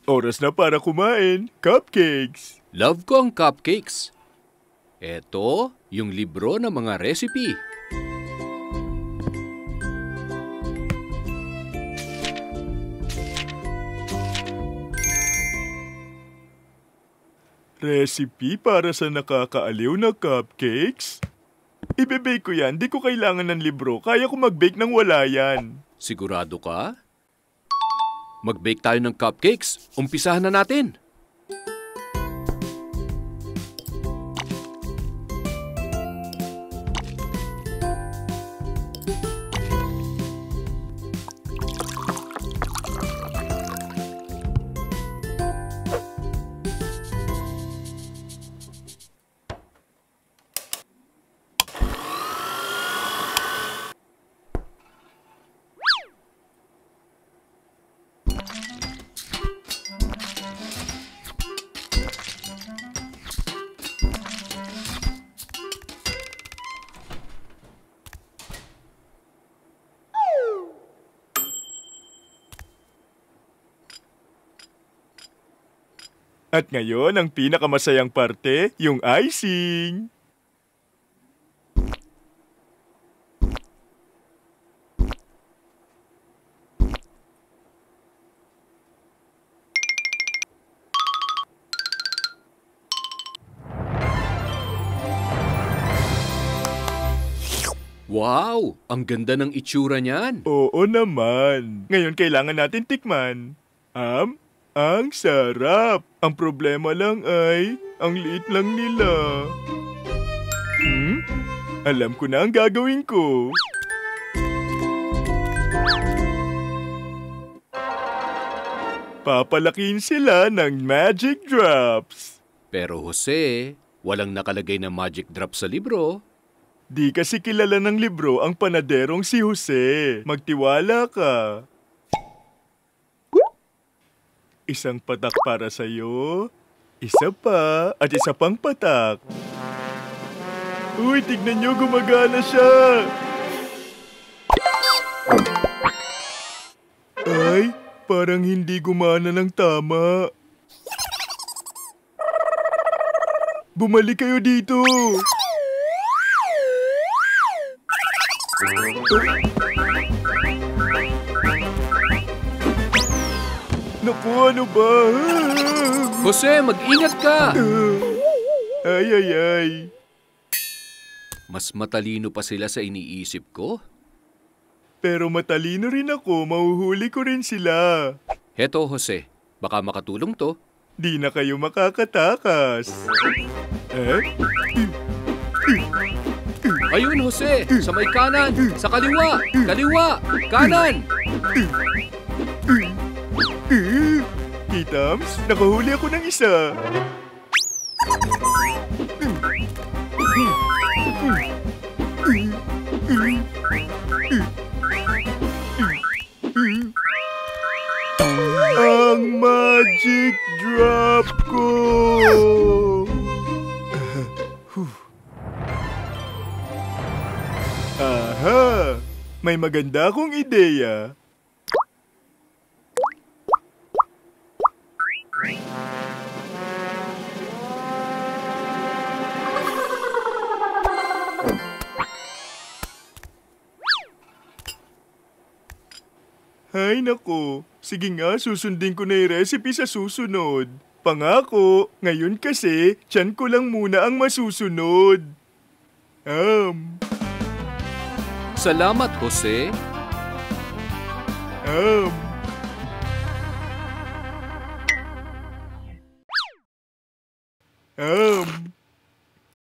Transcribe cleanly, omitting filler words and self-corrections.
Oras na para kumain. Cupcakes! Love ko ang cupcakes. Eto, yung libro ng mga recipe. Recipe para sa nakakaaliw na cupcakes? Ibe-bake ko yan, di ko kailangan ng libro. Kaya ko mag-bake nang wala yan. Sigurado ka? Mag-bake tayo ng cupcakes. Umpisahan na natin. At ngayon, ang pinakamasayang parte, yung icing. Wow! Ang ganda ng itsura niyan. Oo naman. Ngayon kailangan natin tikman. Ang sarap. Ang problema lang ay, ang liit lang nila. Alam ko na ang gagawin ko. Papalakin sila ng magic drops. Pero Jose, walang nakalagay na magic drop sa libro. Di kasi kilala ng libro ang panaderong si Jose. Magtiwala ka. Isang patak para sa'yo, isa pa, at isa pang patak. Uy, tignan nyo, gumagana siya! Ay, parang hindi gumana ng tama. Bumalik kayo dito! Naku, ano ba? Jose, mag-ingat ka! Ay. Mas matalino pa sila sa iniisip ko. Pero matalino rin ako, mahuhuli ko rin sila. Heto, Jose, baka makatulong to. Di na kayo makakatakas. Ayun, Jose, sa may kanan, sa kaliwa, kanan! Kitams, nakahuli ako ng isa. Ang magic drop ko! Aha! May maganda akong ideya. Ay nako, sige nga susundin ko na yung recipe sa susunod. Pangako, ngayon kasi, tiyan ko lang muna ang masusunod. Salamat, Jose.